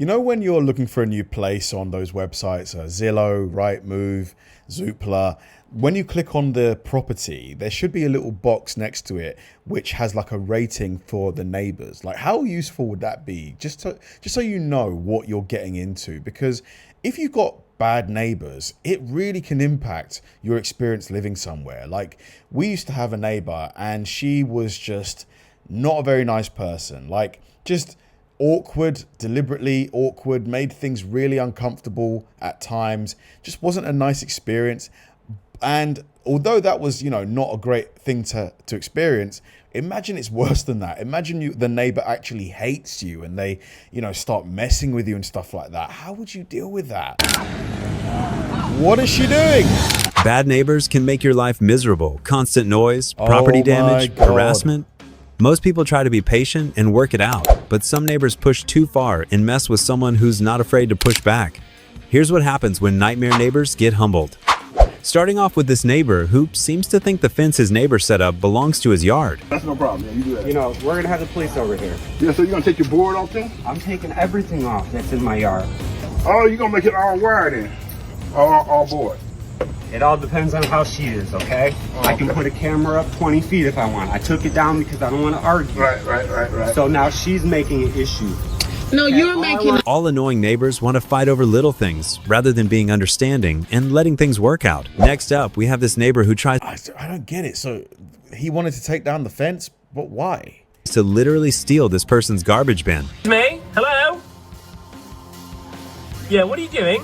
You know, when you're looking for a new place on those websites, Zillow, Rightmove, Zoopla, when you click on the property, there should be a little box next to it which has like a rating for the neighbors. Like, how useful would that be? Just so you know what you're getting into, because if you've got bad neighbors, it really can impact your experience living somewhere. Like, we used to have a neighbor and she was just not a very nice person. Like, just awkward, deliberately awkward, made things really uncomfortable at times, just wasn't a nice experience. And although that was, you know, not a great thing to experience, imagine it's worse than that. Imagine the neighbor actually hates you and they, you know, start messing with you and stuff like that. How would you deal with that? What is she doing? Bad neighbors can make your life miserable. Constant noise, property damage, harassment. Most people try to be patient and work it out, but some neighbors push too far and mess with someone who's not afraid to push back. Here's what happens when nightmare neighbors get humbled. Starting off with this neighbor who seems to think the fence his neighbor set up belongs to his yard. That's no problem, man. You do that. You know, we're gonna have the police over here. Yeah, so you're gonna take your board off then? I'm taking everything off that's in my yard. Oh, you're gonna make it all wire then? All board. It all depends on how she is, okay? I can put a camera up 20 feet if I want. I took it down because I don't want to argue. Right. So now she's making an issue. No, you're making. All annoying neighbors want to fight over little things rather than being understanding and letting things work out. Next up, we have this neighbor who tries I don't get it. So he wanted to take down the fence, but why? to literally steal this person's garbage bin. Me? Hello? Yeah, what are you doing?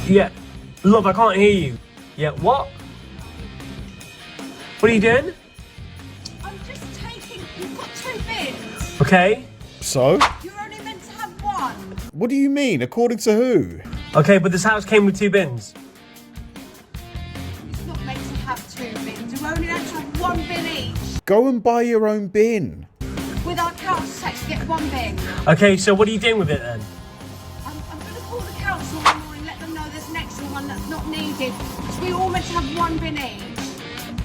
Yeah. Love, I can't hear you. Yeah, what? What are you doing? I'm just taking. You've got 2 bins. Okay. So? You're only meant to have 1. What do you mean? According to who? Okay, but this house came with 2 bins. You're not meant to have 2 bins. You're only meant to have 1 bin each. Go and buy your own bin. With our council tax, you get 1 bin. Okay, so what are you doing with it then? I'm going to call the council one more and let them know there's an extra one that's not needed. Because we all meant to have 1 bin each.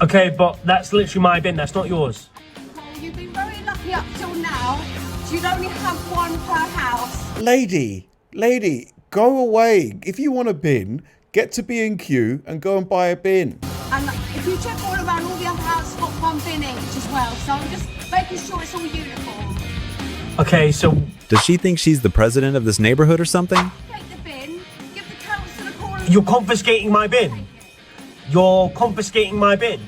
Okay, but that's literally my bin, that's not yours. Well, you've been very lucky up till now. You'd only have 1 per house. Lady, go away. If you want a bin, get to B&Q and go and buy a bin. And if you check all around, all the other houses got 1 bin each as well. So I'm just making sure it's all uniform. Okay, so Does she think she's the president of this neighborhood or something? Take the bin, give the council a call. And you're confiscating my bin. You're confiscating my bin.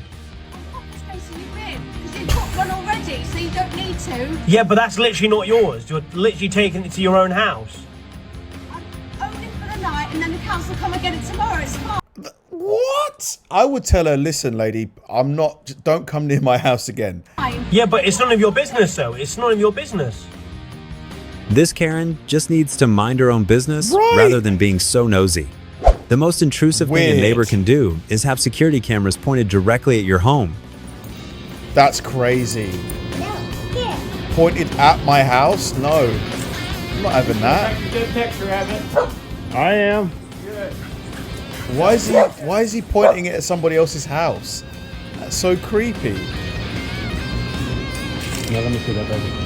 I'm confiscating your bin because you've got one already, so you don't need to. Yeah, but that's literally not yours. You're literally taking it to your own house. Only for the night, and then the council come and get it tomorrow. It's fine. What? I would tell her, listen, lady, don't come near my house again. Yeah, but it's none of your business, though. It's none of your business. This Karen just needs to mind her own business Right. rather than being so nosy. The most intrusive thing a Weird. neighbor can do is have security cameras pointed directly at your home. That's crazy. Pointed at my house? No. I'm not having that. I am. Why is he pointing it at somebody else's house? That's so creepy. Yeah, let me see that, baby.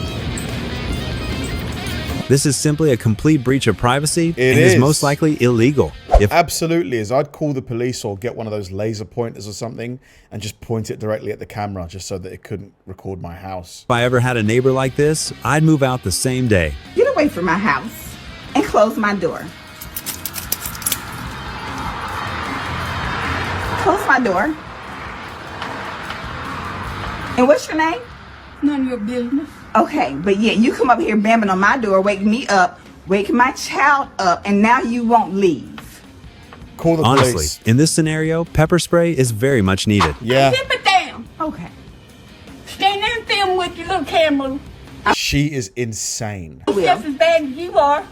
This is simply a complete breach of privacy It and is is. most likely illegal. If Absolutely is. I'd call the police or get one of those laser pointers or something and just point it directly at the camera just so that it couldn't record my house. I ever had a neighbor like this, I'd move out the same day. Get away from my house and close my door. Close my door. And what's your name? None of your business. Okay, but yeah, you come up here banging on my door, wake me up, wake my child up, and now you won't leave. Call the Honestly, police. in this scenario, pepper spray is very much needed. Yeah, Zip it down. Okay. Stand there and film with your little camera. she is insane. Will. Just as bad as you are.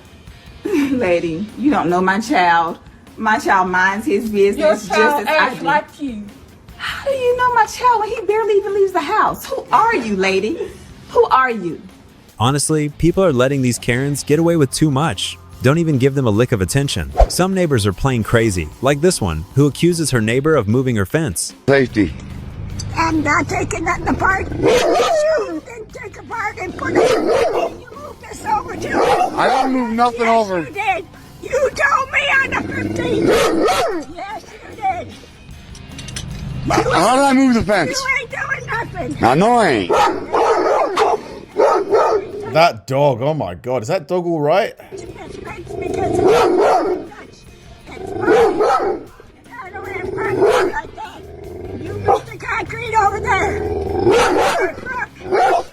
Lady, you don't know my child. My child minds his Your business child just as I acts do. like you. How do you know my child when he barely even leaves the house? Who are you, lady? Who are you? Honestly, people are letting these Karens get away with too much. Don't even give them a lick of attention. Some neighbors are playing crazy, like this one, who accuses her neighbor of moving her fence. Safety. I'm not taking that in the park. You can take a park and put it. You move this over to. I didn't move nothing over. You did. You told me on the 15th. Yes, you did. How did I move the fence? You ain't doing nothing. I know I ain't. That dog, oh my God, is that dog all right? It's because it's fine. I don't have fun like that. You moved the concrete over there. You're a crook.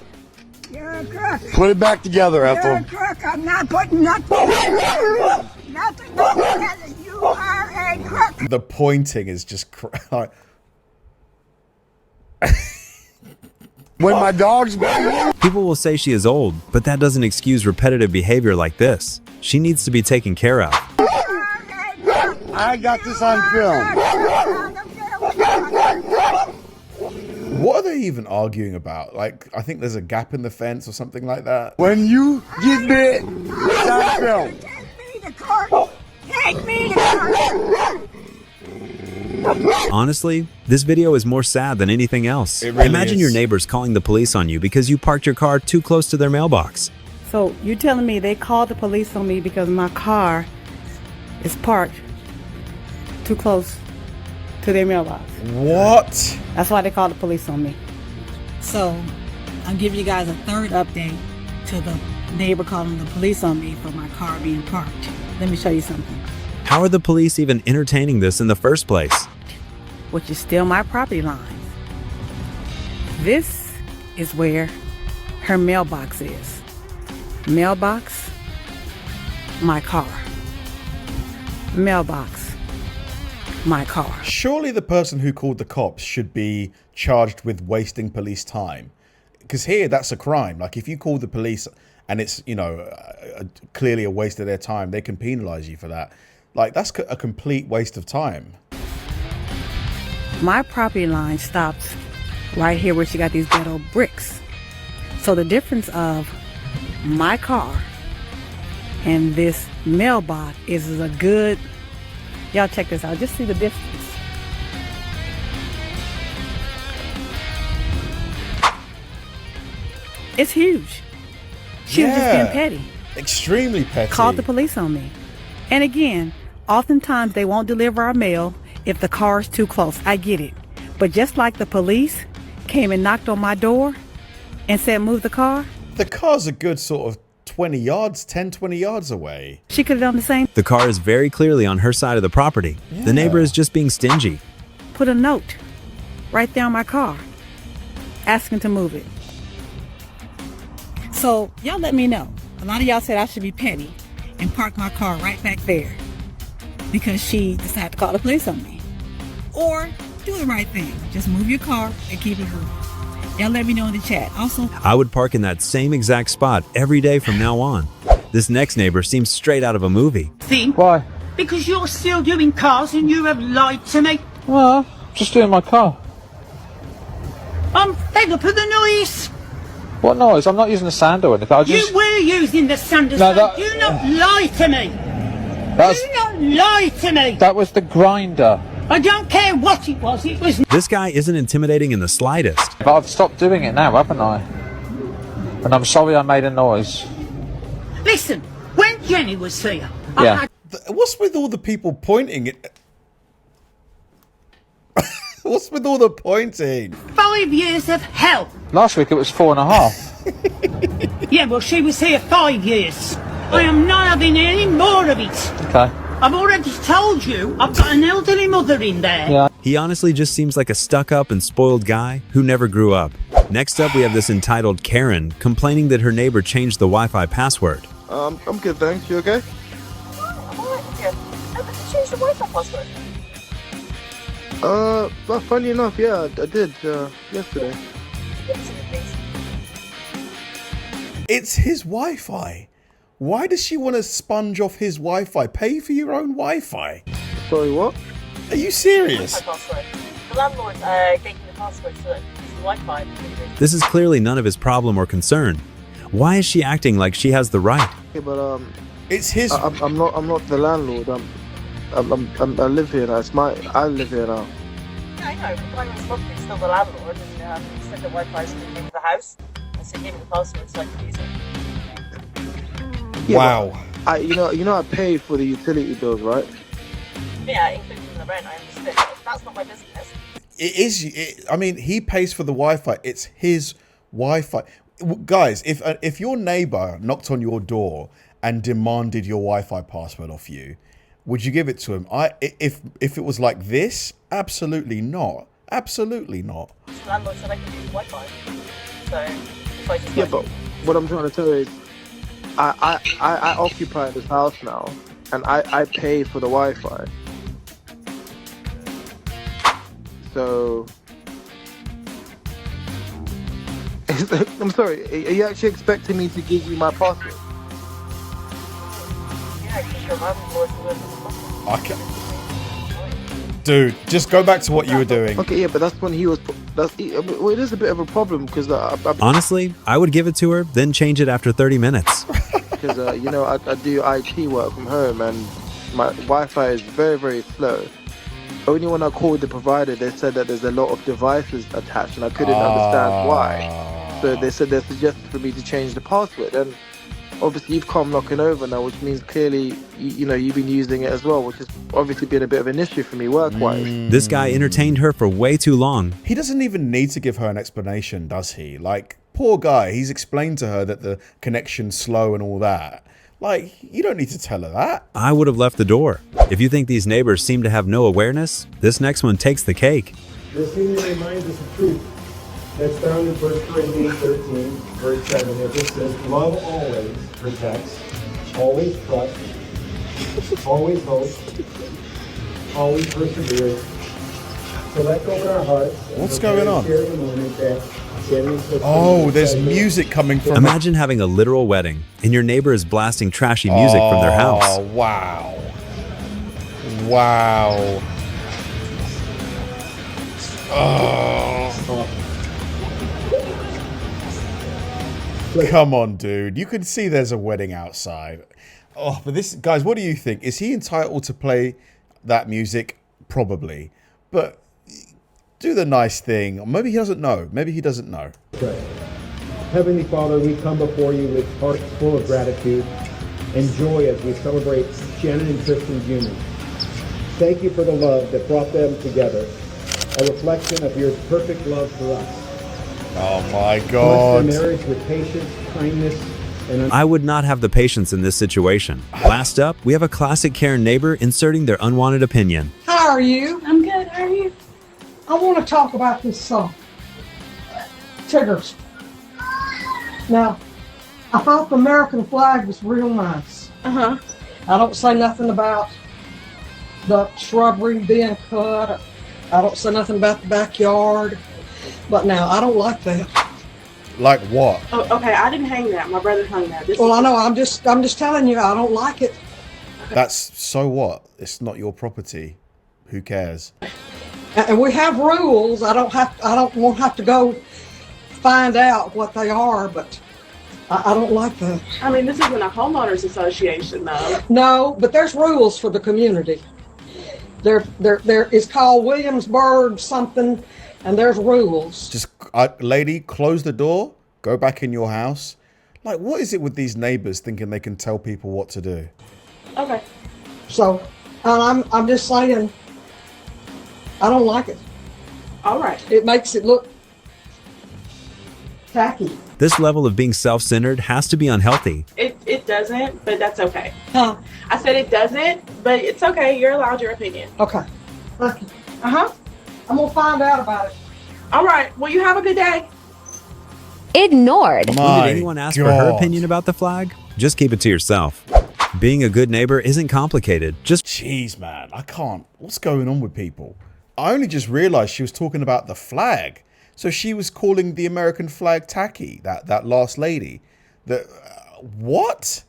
You're a crook. Put it back together, You're a Ethel. crook. I'm not putting nothing together. Nothing together. You are a crook. The pointing is just like, When my dog's People will say she is old, but that doesn't excuse repetitive behavior like this. She needs to be taken care of. I got this on film. what are they even arguing about? Like, I think there's a gap in the fence or something like that. When you get bit, it's on film. Take me to court. Take me to court. Honestly, this video is more sad than anything else. It really Imagine is. your neighbors calling the police on you because you parked your car too close to their mailbox. So you're telling me they called the police on me because my car is parked too close to their mailbox? What? That's why they called the police on me. So I'm giving you guys a third update to the neighbor calling the police on me for my car being parked. Let me show you something. How are the police even entertaining this in the first place? Which is still my property line. This is where her mailbox is. Mailbox, my car. Mailbox, my car. Surely the person who called the cops should be charged with wasting police time. Because here, that's a crime. Like, if you call the police and it's, you know, clearly a waste of their time, they can penalize you for that. Like, that's a complete waste of time. My property line stops right here where she got these ghetto bricks. So the difference of my car and this mailbox is a good, y'all check this out, just see the distance. It's huge. She was just being petty. Extremely petty. Called the police on me. And again, oftentimes they won't deliver our mail if the car is too close. I get it. But just like the police came and knocked on my door and said, move the car. The car's a good sort of 20 yards, 10, 20 yards away. She could have done the same. The car is very clearly on her side of the property. Yeah. The neighbor is just being stingy. Put a note right there on my car asking to move it. So y'all let me know. A lot of y'all said I should be petty and park my car right back there because she decided to call the police on me. Or do the right thing. Just move your car and keep it moving. Y'all let me know in the chat. Also, I would park in that same exact spot every day from now on. This next neighbor seems straight out of a movie. Why? Because you're still doing cars and you have lied to me. Well, just doing my car. I'm fed up of the noise. What noise? I'm not using the sand or anything. You were using the sander. No, that- Do not lie to me. That's, Do not lie to me. that was the grinder. I don't care what it was. It was. This guy isn't intimidating in the slightest. But I've stopped doing it now, haven't I? And I'm sorry I made a noise. Listen, when Jenny was here, Yeah. I had What's with all the people pointing it? What's with all the pointing? 5 years of hell. Last week it was 4.5. Yeah, well, she was here 5 years. I am not having any more of it. Okay. I've already told you I've got an elderly mother in there. Yeah. He honestly just seems like a stuck-up and spoiled guy who never grew up. Next up, we have this entitled Karen complaining that her neighbor changed the Wi-Fi password. I'm good, thanks. You okay? Change the Wi-Fi password. Well, funny enough, yeah, I did yesterday. It's his Wi-Fi. Why does she want to sponge off his Wi-Fi? Pay for your own Wi-Fi. Sorry, what? Are you serious? Password. The landlord's taking the password so that it's Wi-Fi. This is clearly none of his problem or concern. Why is she acting like she has the right? Okay, but It's his. I'm not the landlord. I live here now. I live here now. I know, but I'm responsible for still the landlord, and he said the Wi-Fi came into the house, and so he gave me the password so I could use it. Yeah, Wow. you know, I pay for the utility bills, right? Yeah, including the rent, I understand. That's not my business. It is. I mean, he pays for the Wi-Fi. It's his Wi-Fi. Guys, if your neighbor knocked on your door and demanded your Wi-Fi password off you, would you give it to him? If it was like this, absolutely not. Absolutely not. The landlord said I could use Wi-Fi. So, if I just But what I'm trying to tell you is, I occupy this house now, and I pay for the Wi-Fi. So, I'm sorry, are you actually expecting me to give you my password? Yeah, because your landlord Dude, just go back to what you were doing. Okay, yeah, but that's when he was. Well, it is a bit of a problem because Honestly, I would give it to her, then change it after 30 minutes. because I do IT work from home, and my Wi-Fi is very, very slow. Only when I called the provider, they said that there's a lot of devices attached, and I couldn't understand why. So they said they suggested for me to change the password, and obviously you've come knocking over now, which means clearly you've been using it as well, which has obviously been a bit of an issue for me work-wise. This guy entertained her for way too long. He doesn't even need to give her an explanation, does he? Like, poor guy, he's explained to her that the connection's slow and all that. Like, you don't need to tell her that. I would have left the door. If you think these neighbors seem to have no awareness, this next one takes the cake. This seemingly reminds us of truth that's found in 1 Corinthians 13, verse 7. It just says, love always protects, always trusts, always hopes, always perseveres. So let's open our hearts. What's going on? Oh, there's music coming from... Imagine having a literal wedding, and your neighbor is blasting trashy music from their house. Oh, wow. Wow. Oh. Come on, dude. You can see there's a wedding outside. Oh, but this... Guys, what do you think? Is he entitled to play that music? Probably. But... do the nice thing. Maybe he doesn't know. Maybe he doesn't know. Right. Heavenly Father, we come before you with hearts full of gratitude and joy as we celebrate Shannon and Tristan's union. Thank you for the love that brought them together, a reflection of your perfect love for us. Oh my God. Bless their marriage with patience, kindness, and... I would not have the patience in this situation. Last up, we have a classic Karen neighbor inserting their unwanted opinion. How are you? I'm good. How are you? I want to talk about this song. Triggers. Now, I thought the American flag was real nice. Uh-huh. I don't say nothing about the shrubbery being cut. I don't say nothing about the backyard. But now, I don't like that. Like what? Oh, okay, I didn't hang that. My brother hung that. Well, I know. I'm just telling you, I don't like it. That's so what? It's not your property. Who cares? And we have rules. I won't have to go find out what they are, but I don't like that. I mean, this isn't a homeowners association, though. No, but there's rules for the community. There is called Williamsburg something, and there's rules. Just, lady, close the door. Go back in your house. Like, what is it with these neighbors thinking they can tell people what to do? Okay. So, and I'm just saying, I don't like it. All right. It makes it look tacky. This level of being self-centered has to be unhealthy. It doesn't, but that's okay. Huh? I said it doesn't, but it's okay. You're allowed your opinion. Okay. Thank you. Uh-huh. I'm going to find out about it. All right. Well, you have a good day. Ignored. When did anyone ask for her opinion about the flag? Just keep it to yourself. Being a good neighbor isn't complicated. Just... Jeez, man. I can't. What's going on with people? I only just realized she was talking about the flag. So she was calling the American flag tacky, that last lady. What?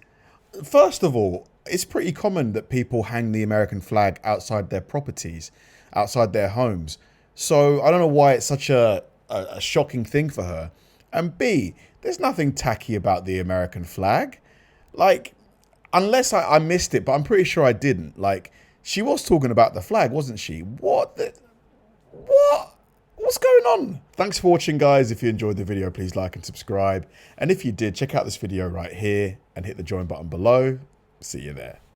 First of all, it's pretty common that people hang the American flag outside their properties, outside their homes. So I don't know why it's such a shocking thing for her. And B, there's nothing tacky about the American flag. Like, unless I missed it, but I'm pretty sure I didn't. Like, she was talking about the flag, wasn't she? What? What? What? What's going on? Thanks for watching, guys. If you enjoyed the video, please like and subscribe. And if you did, check out this video right here and hit the join button below. See you there.